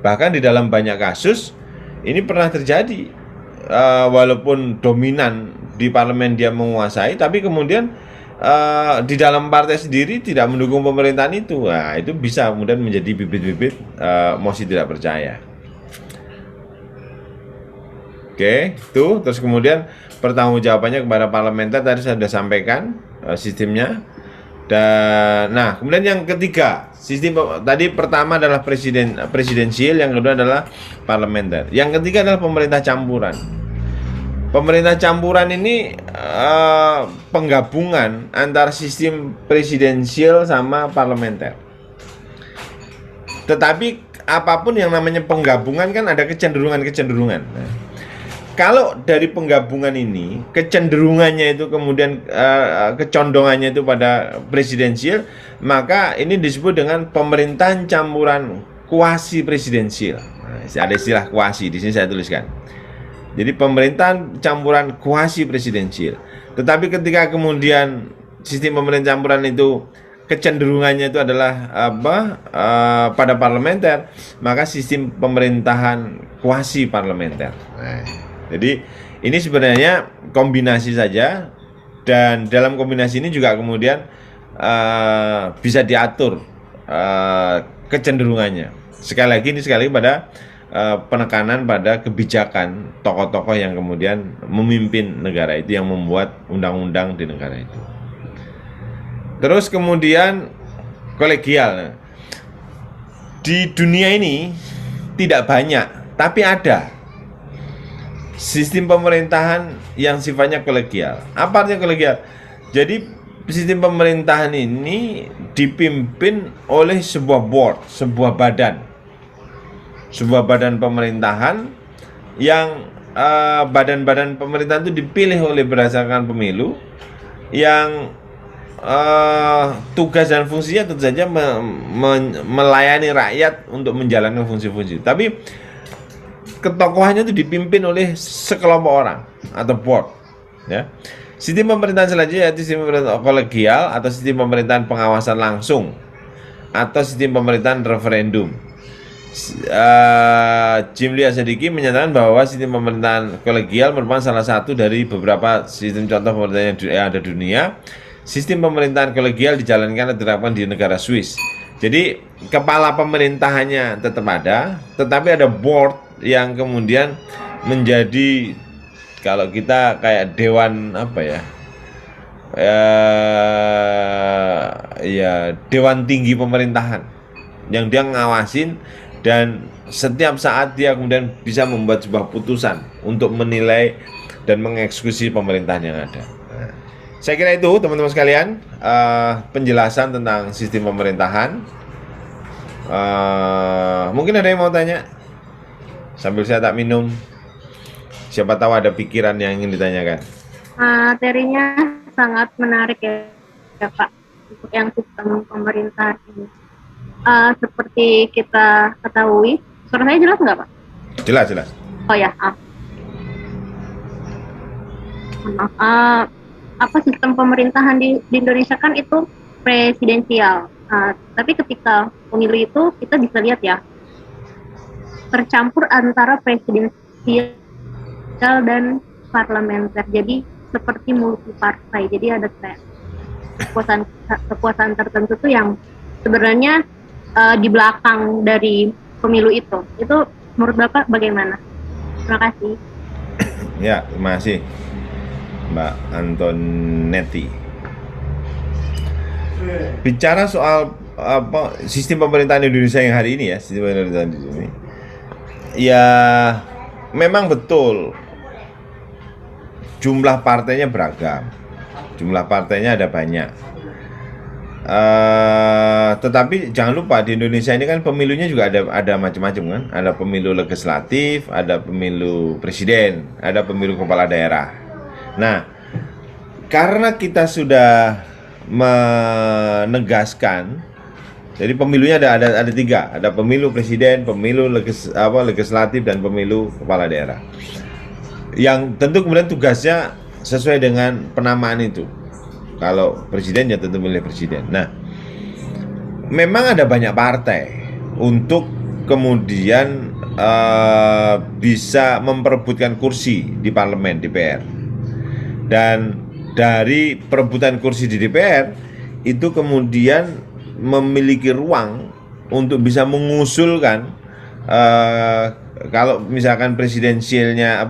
Bahkan di dalam banyak kasus ini pernah terjadi, walaupun dominan di parlemen dia menguasai, tapi kemudian di dalam partai sendiri tidak mendukung pemerintahan itu. Nah, itu bisa kemudian menjadi bibit-bibit mosi tidak percaya. Oke, itu terus kemudian pertanggungjawabannya kepada parlementer tadi saya sudah sampaikan sistemnya. Dan nah, kemudian yang ketiga, sistem tadi pertama adalah presidensial, yang kedua adalah parlementer. Yang ketiga adalah pemerintah campuran. Pemerintah campuran ini penggabungan antara sistem presidensial sama parlementer. Tetapi apapun yang namanya penggabungan kan ada kecenderungan-kecenderungan. Nah, kalau dari penggabungan ini kecenderungannya itu kemudian kecondongannya itu pada presidensial, maka ini disebut dengan pemerintahan campuran kuasi presidensial. Nah, ada istilah kuasi di sini saya tuliskan. Jadi pemerintahan campuran kuasi presidensial. Tetapi ketika kemudian sistem pemerintahan campuran itu kecenderungannya itu adalah pada parlementer, maka sistem pemerintahan kuasi parlementer. Nah, jadi ini sebenarnya kombinasi saja, dan dalam kombinasi ini juga kemudian bisa diatur kecenderungannya. Sekali lagi pada penekanan pada kebijakan tokoh-tokoh yang kemudian memimpin negara itu, yang membuat undang-undang di negara itu. Terus kemudian kolegial. Di dunia ini tidak banyak, tapi ada sistem pemerintahan yang sifatnya kolegial. Apa artinya kolegial? Jadi sistem pemerintahan ini dipimpin oleh sebuah board, sebuah badan pemerintahan yang badan-badan pemerintahan itu dipilih berdasarkan pemilu, yang tugas dan fungsinya tentu saja melayani rakyat untuk menjalankan fungsi-fungsi. Tapi ketokohannya itu dipimpin oleh sekelompok orang atau board, ya. Sistem pemerintahan selanjutnya yaitu sistem pemerintahan kolegial atau sistem pemerintahan pengawasan langsung atau sistem pemerintahan referendum. Jimli Asadiki menyatakan bahwa sistem pemerintahan kolegial merupakan salah satu dari beberapa sistem contoh pemerintahan yang ada di dunia. Sistem pemerintahan kolegial dijalankan dan diterapkan di negara Swiss. Jadi kepala pemerintahannya tetap ada, tetapi ada board yang kemudian menjadi, kalau kita kayak dewan dewan tinggi pemerintahan, yang dia ngawasin, dan setiap saat dia kemudian bisa membuat sebuah putusan untuk menilai dan mengeksekusi pemerintahan yang ada. Nah, saya kira itu teman-teman sekalian, penjelasan tentang sistem pemerintahan. Mungkin ada yang mau tanya sambil saya tak minum, siapa tahu ada pikiran yang ingin ditanyakan. Materinya sangat menarik ya Pak, untuk yang sistem pemerintahan ini. Seperti kita ketahui, suara saya jelas nggak Pak? Jelas. Oh ya, apa sistem pemerintahan di Indonesia kan itu presidensial. Tapi ketika pemilu itu kita bisa lihat ya, tercampur antara presidensial dan parlementer. Jadi seperti multi partai. Jadi ada kayak kekuasaan tertentu tuh yang sebenarnya di belakang dari pemilu itu. Itu menurut Bapak bagaimana? Terima kasih. Ya, terima kasih. Mbak Antonetti. Bicara soal sistem pemerintahan Indonesia yang hari ini ya, sistem pemerintahan di sini. Ya, memang betul jumlah partainya beragam. Jumlah partainya ada banyak. Tetapi jangan lupa di Indonesia ini kan pemilunya juga ada macam-macam kan. Ada pemilu legislatif, ada pemilu presiden, ada pemilu kepala daerah. Nah, karena kita sudah menegaskan, jadi pemilunya ada tiga, ada pemilu presiden, pemilu legislatif dan pemilu kepala daerah. Yang tentu kemudian tugasnya sesuai dengan penamaan itu. Kalau presiden ya tentu milih presiden. Nah, memang ada banyak partai untuk kemudian bisa memperebutkan kursi di parlemen DPR. Dan dari perebutan kursi di DPR itu kemudian memiliki ruang untuk bisa mengusulkan kalau misalkan presidensialnya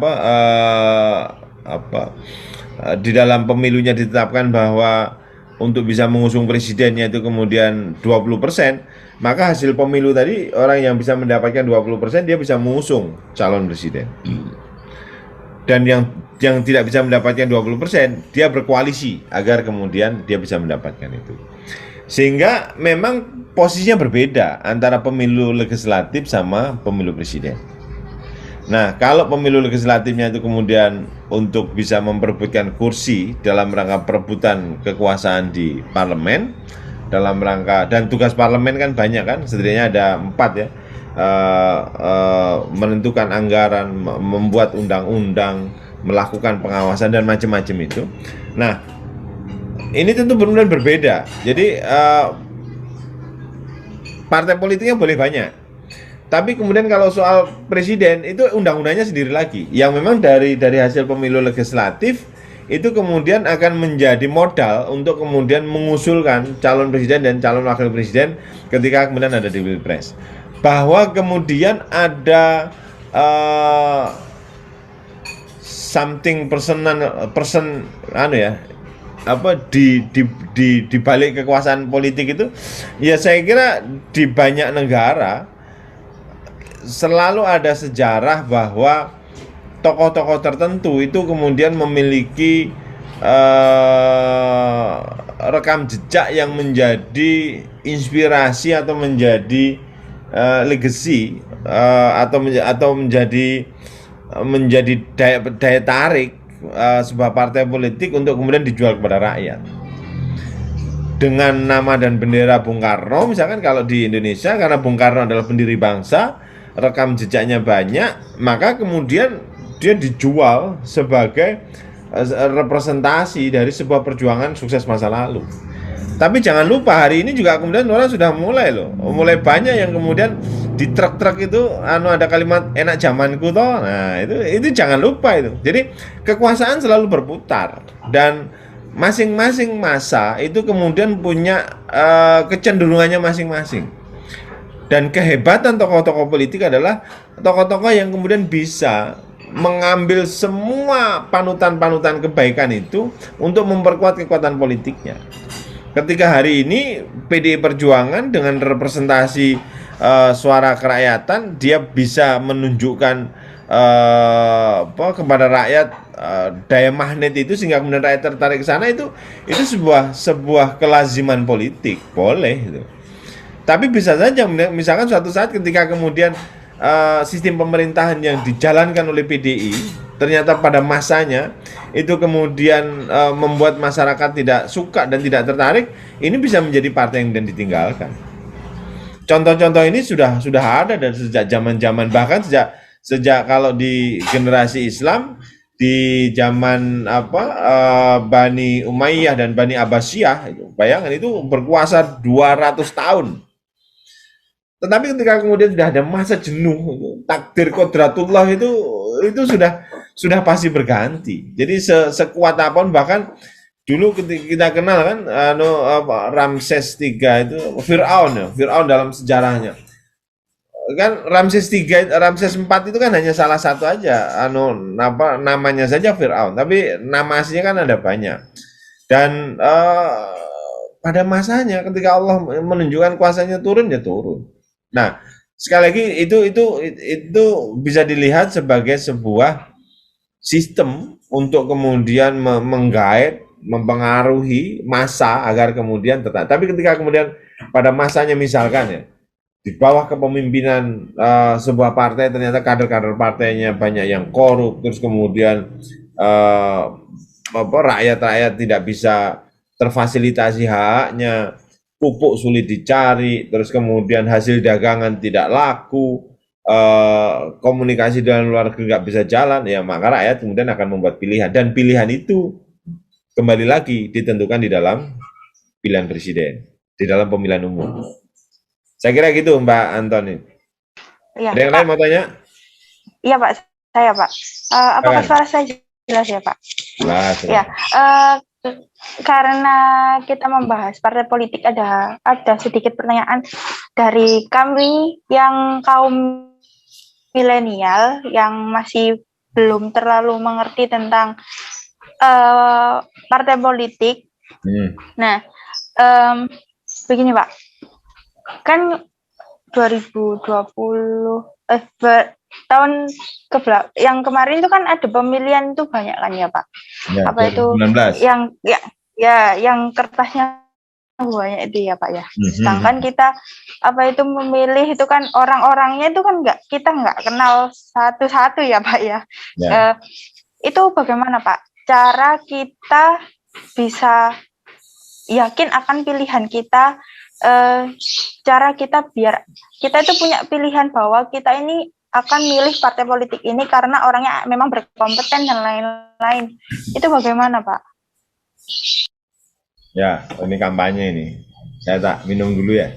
di dalam pemilunya ditetapkan bahwa untuk bisa mengusung presidennya itu kemudian 20%, maka hasil pemilu tadi orang yang bisa mendapatkan 20% dia bisa mengusung calon presiden. Dan yang tidak bisa mendapatkan 20%, dia berkoalisi agar kemudian dia bisa mendapatkan itu. Sehingga memang posisinya berbeda antara pemilu legislatif sama pemilu presiden. Nah, kalau pemilu legislatifnya itu kemudian untuk bisa memperebutkan kursi dalam rangka perebutan kekuasaan di parlemen, dalam rangka, dan tugas parlemen kan banyak kan, setidaknya ada 4 ya, menentukan anggaran, membuat undang-undang, melakukan pengawasan dan macam-macam itu. Nah, ini tentu benar-benar berbeda. Jadi partai politiknya boleh banyak. Tapi kemudian kalau soal presiden itu undang-undangnya sendiri lagi. Yang memang dari hasil pemilu legislatif itu kemudian akan menjadi modal untuk kemudian mengusulkan calon presiden dan calon wakil presiden ketika kemudian ada di Pilpres. Bahwa kemudian ada something di balik kekuasaan politik itu, ya saya kira di banyak negara selalu ada sejarah bahwa tokoh-tokoh tertentu itu kemudian memiliki rekam jejak yang menjadi inspirasi atau menjadi legacy atau menjadi daya tarik sebuah partai politik untuk kemudian dijual kepada rakyat. Dengan nama dan bendera Bung Karno misalkan, kalau di Indonesia karena Bung Karno adalah pendiri bangsa, rekam jejaknya banyak, maka kemudian dia dijual sebagai representasi dari sebuah perjuangan sukses masa lalu. Tapi jangan lupa hari ini juga kemudian orang sudah mulai banyak yang kemudian di truk-truk itu ada kalimat enak zamanku toh. Nah, itu jangan lupa itu. Jadi kekuasaan selalu berputar dan masing-masing masa itu kemudian punya kecenderungannya masing-masing. Dan kehebatan tokoh-tokoh politik adalah tokoh-tokoh yang kemudian bisa mengambil semua panutan-panutan kebaikan itu untuk memperkuat kekuatan politiknya. Ketika hari ini PDI Perjuangan dengan representasi suara kerakyatan, dia bisa menunjukkan kepada rakyat daya magnet itu sehingga kemudian rakyat tertarik ke sana, itu sebuah kelaziman politik, boleh gitu. Tapi bisa saja misalkan suatu saat ketika kemudian sistem pemerintahan yang dijalankan oleh PDI ternyata pada masanya itu kemudian membuat masyarakat tidak suka dan tidak tertarik, ini bisa menjadi partai yang dan ditinggalkan. Contoh-contoh ini sudah ada dari sejak zaman-zaman, bahkan sejak kalau di generasi Islam di zaman Bani Umayyah dan Bani Abbasiyah, itu bayangkan itu berkuasa 200 tahun. Tetapi ketika kemudian sudah ada masa jenuh, takdir kodratullah itu sudah pasti berganti. Jadi sekuat apapun, bahkan dulu kita kenal kan Ramses III itu Fir'aun dalam sejarahnya. kan Ramses III, Ramses IV itu kan hanya salah satu aja, namanya saja Firaun, tapi nama aslinya kan ada banyak. Dan pada masanya ketika Allah menunjukkan kuasanya turun ya turun. Nah, sekali lagi itu bisa dilihat sebagai sebuah sistem untuk kemudian menggait, mempengaruhi massa agar kemudian tetap. Tapi ketika kemudian pada masanya misalkan ya di bawah kepemimpinan sebuah partai ternyata kader-kader partainya banyak yang korup, terus kemudian rakyat-rakyat tidak bisa terfasilitasi haknya, pupuk sulit dicari, terus kemudian hasil dagangan tidak laku, komunikasi dengan luar negeri nggak bisa jalan, ya maka rakyat kemudian akan membuat pilihan, dan pilihan itu kembali lagi ditentukan di dalam pilihan presiden, di dalam pemilihan umum. Saya kira gitu Mbak Antoni. Iya, Ada yang Pak. lain mau tanya? Iya Pak, saya Pak. Apakah suara saya jelas ya Pak? Jelas. Ya, karena kita membahas partai politik, ada sedikit pertanyaan dari kami yang kaum milenial yang masih belum terlalu mengerti tentang partai politik. Nah, begini Pak, kan 2020 tahun yang kemarin itu kan ada pemilihan itu banyak kan ya Pak? Ya, apa 2019. itu yang kertasnya banyak itu ya Pak ya. Sedangkan kita memilih itu kan orang-orangnya itu kan kita nggak kenal satu-satu ya Pak ya. Itu bagaimana Pak cara kita bisa yakin akan pilihan kita, cara kita biar kita itu punya pilihan bahwa kita ini akan milih partai politik ini karena orangnya memang berkompeten dan lain-lain. Itu bagaimana Pak? Ya, ini kampanye ini. Saya tak minum dulu ya.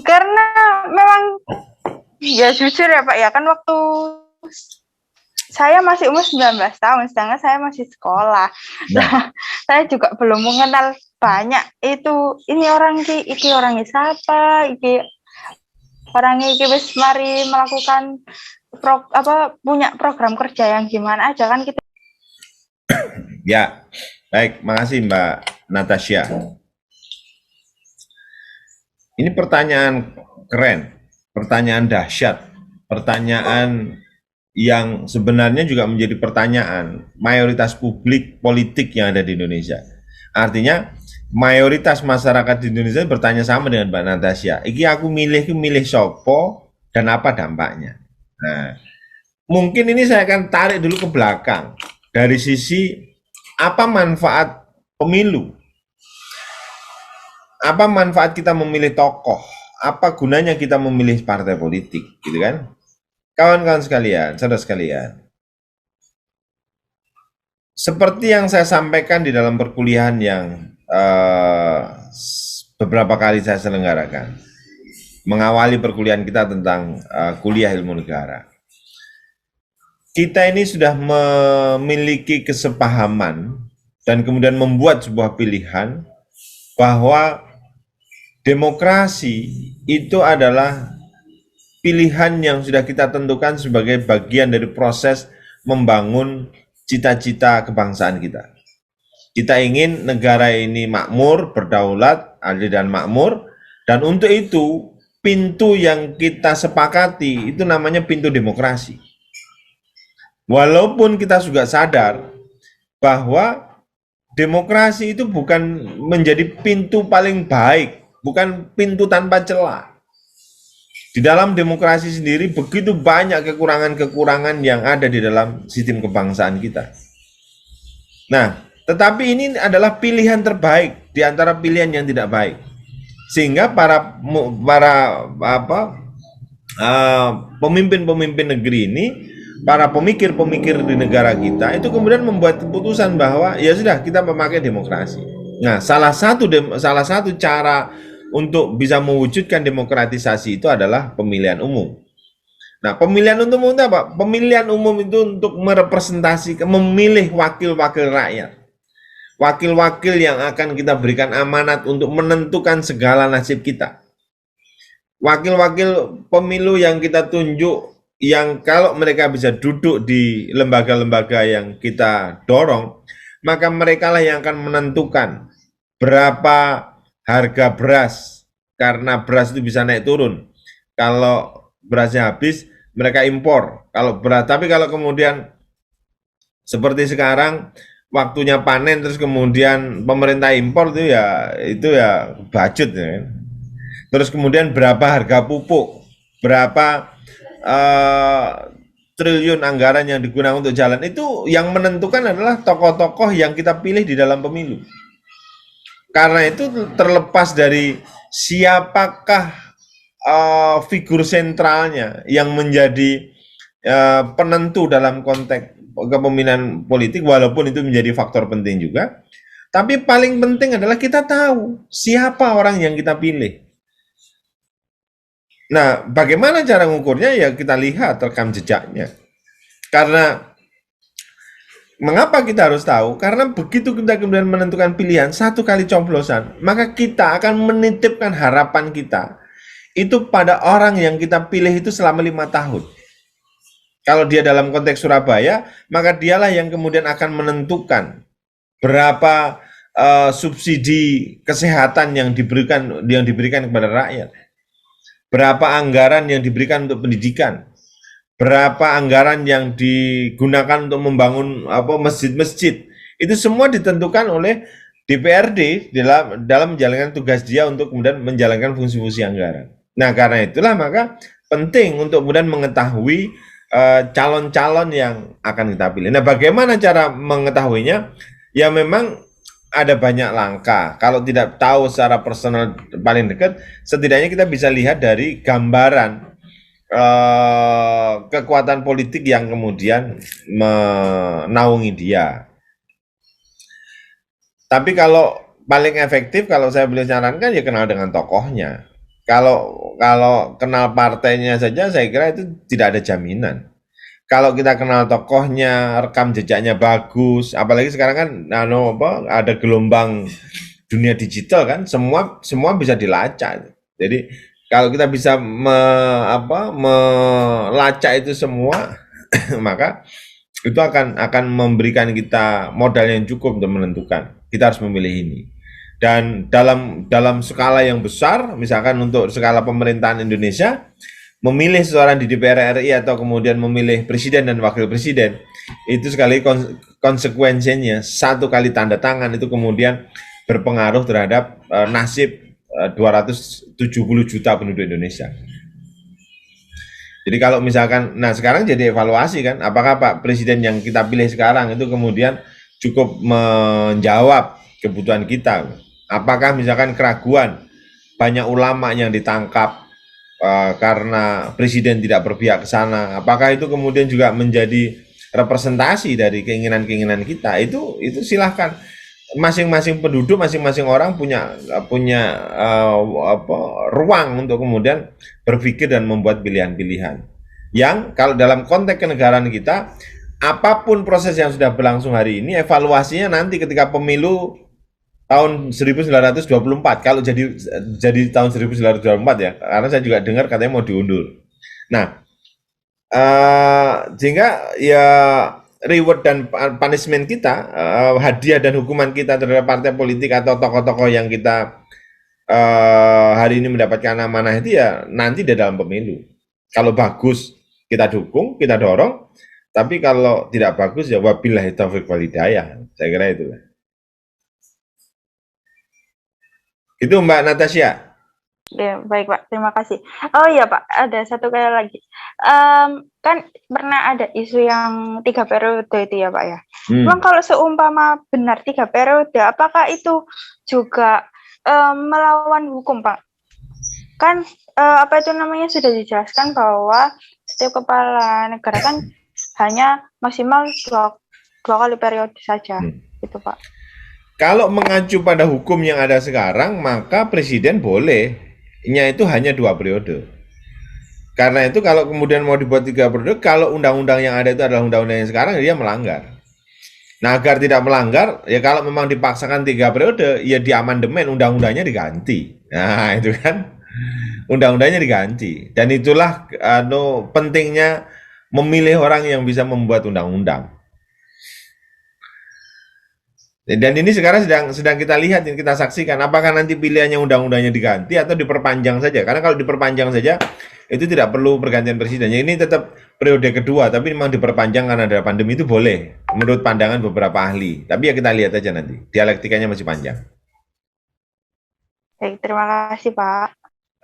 Karena memang ya jujur ya Pak ya, kan waktu saya masih umur 19 tahun, sedangkan saya masih sekolah. Nah, saya juga belum mengenal banyak itu. Ini orangnya siapa? Orangnya wis mari melakukan punya program kerja yang gimana aja kan kita. Ya, baik, makasih Mbak Natasha. Ini pertanyaan keren, pertanyaan dahsyat, pertanyaan yang sebenarnya juga menjadi pertanyaan mayoritas publik politik yang ada di Indonesia. Artinya mayoritas masyarakat di Indonesia bertanya sama dengan Mbak Natasha. Iki aku milih sopo dan apa dampaknya. Nah, mungkin ini saya akan tarik dulu ke belakang dari sisi apa manfaat pemilu, apa manfaat kita memilih tokoh, apa gunanya kita memilih partai politik, gitu kan? Kawan-kawan sekalian, saudara sekalian, seperti yang saya sampaikan di dalam perkuliahan yang beberapa kali saya selenggarakan, mengawali perkuliahan kita tentang kuliah ilmu negara. Kita ini sudah memiliki kesepahaman dan kemudian membuat sebuah pilihan bahwa demokrasi itu adalah pilihan yang sudah kita tentukan sebagai bagian dari proses membangun cita-cita kebangsaan kita. Kita ingin negara ini makmur, berdaulat, adil dan makmur, dan untuk itu pintu yang kita sepakati itu namanya pintu demokrasi. Walaupun kita juga sadar bahwa demokrasi itu bukan menjadi pintu paling baik, bukan pintu tanpa celah. Di dalam demokrasi sendiri begitu banyak kekurangan-kekurangan yang ada di dalam sistem kebangsaan kita. Nah, tetapi ini adalah pilihan terbaik di antara pilihan yang tidak baik. Sehingga para pemimpin-pemimpin negeri ini, para pemikir-pemikir di negara kita itu kemudian membuat keputusan bahwa ya sudah kita memakai demokrasi. Nah, salah satu cara untuk bisa mewujudkan demokratisasi itu adalah pemilihan umum. Nah, pemilihan umum itu apa? Pemilihan umum itu untuk merepresentasikan, memilih wakil-wakil rakyat. wakil-wakil yang akan kita berikan amanat untuk menentukan segala nasib kita. Wakil-wakil pemilu yang kita tunjuk, yang kalau mereka bisa duduk di lembaga-lembaga yang kita dorong, maka mereka lah yang akan menentukan berapa harga beras, karena beras itu bisa naik turun. Kalau berasnya habis, mereka impor. Kalau beras, tapi kalau kemudian seperti sekarang waktunya panen terus kemudian pemerintah impor itu ya budget ya kan. Terus kemudian berapa harga pupuk, berapa triliun anggaran yang digunakan untuk jalan, itu yang menentukan adalah tokoh-tokoh yang kita pilih di dalam pemilu. Karena itu terlepas dari siapakah figur sentralnya yang menjadi penentu dalam konteks kepemimpinan politik, walaupun itu menjadi faktor penting juga, tapi paling penting adalah kita tahu siapa orang yang kita pilih. Nah, bagaimana cara mengukurnya? Ya kita lihat rekam jejaknya. Karena mengapa kita harus tahu? Karena begitu kita kemudian menentukan pilihan, satu kali coblosan, maka kita akan menitipkan harapan kita itu pada orang yang kita pilih itu selama 5 tahun. Kalau dia dalam konteks Surabaya, maka dialah yang kemudian akan menentukan berapa subsidi kesehatan yang diberikan kepada rakyat, berapa anggaran yang diberikan untuk pendidikan, berapa anggaran yang digunakan untuk membangun masjid-masjid. Itu semua ditentukan oleh DPRD dalam menjalankan tugas dia untuk kemudian menjalankan fungsi-fungsi anggaran. Nah, karena itulah maka penting untuk kemudian mengetahui calon-calon yang akan kita pilih. Nah, bagaimana cara mengetahuinya? Ya memang ada banyak langkah. Kalau tidak tahu secara personal paling dekat, setidaknya kita bisa lihat dari gambaran kekuatan politik yang kemudian menaungi dia. Tapi kalau paling efektif, kalau saya boleh sarankan, ya kenal dengan tokohnya. Kalau kenal partainya saja, saya kira itu tidak ada jaminan. Kalau kita kenal tokohnya, rekam jejaknya bagus, apalagi sekarang kan ada gelombang dunia digital kan, semua bisa dilacak. Jadi kalau kita bisa melacak itu semua, maka itu akan memberikan kita modal yang cukup untuk menentukan kita harus memilih ini. Dan dalam skala yang besar, misalkan untuk skala pemerintahan Indonesia, memilih seorang di DPR RI atau kemudian memilih presiden dan wakil presiden, itu sekali konsekuensinya satu kali tanda tangan itu kemudian berpengaruh terhadap nasib 270 juta penduduk Indonesia. Jadi kalau misalkan, nah sekarang jadi evaluasi kan, apakah Pak Presiden yang kita pilih sekarang itu kemudian cukup menjawab kebutuhan kita? Apakah misalkan keraguan banyak ulama yang ditangkap karena presiden tidak berpihak ke sana, apakah itu kemudian juga menjadi representasi dari keinginan-keinginan kita? Itu silahkan, masing-masing penduduk, masing-masing orang punya ruang untuk kemudian berpikir dan membuat pilihan-pilihan yang kalau dalam konteks kenegaraan kita, apapun proses yang sudah berlangsung hari ini, evaluasinya nanti ketika pemilu tahun 1924, kalau jadi tahun 1924 ya, karena saya juga dengar katanya mau diundur. Nah, sehingga ya reward dan punishment kita, hadiah dan hukuman kita terhadap partai politik atau tokoh-tokoh yang kita hari ini mendapatkan amanah itu ya nanti di dalam pemilu. Kalau bagus kita dukung, kita dorong, tapi kalau tidak bagus ya wabillahi taufiq wal hidayah. Saya kira itu. Itu Mbak Natasha. Ya, baik Pak, terima kasih. Oh iya Pak, ada satu kali lagi. Kan pernah ada isu yang 3 periode itu ya Pak ya. Memang kalau seumpama benar 3 periode, apakah itu juga melawan hukum Pak? Kan sudah dijelaskan bahwa setiap kepala negara kan hanya maksimal dua kali periode saja, gitu Pak. Kalau mengacu pada hukum yang ada sekarang, maka presiden bolehnya itu hanya 2 periode. Karena itu kalau kemudian mau dibuat 3 periode, kalau undang-undang yang ada itu adalah undang-undang yang sekarang, dia melanggar. Nah, agar tidak melanggar, ya kalau memang dipaksakan 3 periode, ya di amandemen undang-undangnya diganti. Nah, itu kan undang-undangnya diganti. Dan itulah pentingnya memilih orang yang bisa membuat undang-undang. Dan ini sekarang sedang kita lihat, yang kita saksikan, apakah nanti pilihannya undang-undangnya diganti atau diperpanjang saja. Karena kalau diperpanjang saja, itu tidak perlu pergantian presiden. Ya, ini tetap periode kedua, tapi memang diperpanjang karena ada pandemi itu boleh, menurut pandangan beberapa ahli. Tapi ya kita lihat aja nanti, dialektikanya masih panjang. Baik, terima kasih Pak.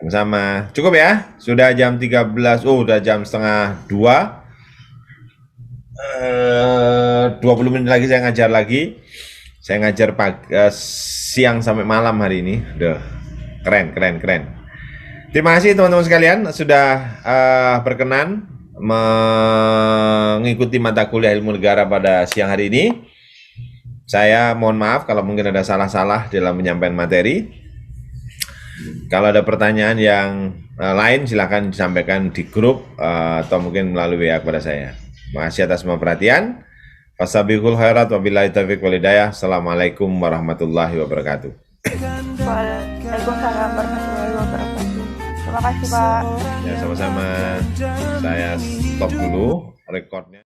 Sama-sama. Cukup ya? Sudah jam 13, udah jam setengah 2. 20 menit lagi saya ngajar lagi. Saya ngajar siang sampai malam hari ini. Udah keren. Terima kasih teman-teman sekalian sudah berkenan mengikuti mata kuliah ilmu negara pada siang hari ini. Saya mohon maaf kalau mungkin ada salah-salah dalam penyampaian materi. Kalau ada pertanyaan yang lain silahkan disampaikan di grup atau mungkin melalui WA kepada saya. Terima kasih atas semua perhatian. Fastabiqul khairat wabillahi taufiq wal hidayah. Assalamualaikum warahmatullahi wabarakatuh. Waalaikumsalam warahmatullahi wabarakatuh. Terima kasih Pak. Ya, sama-sama. Saya stop dulu rekodnya.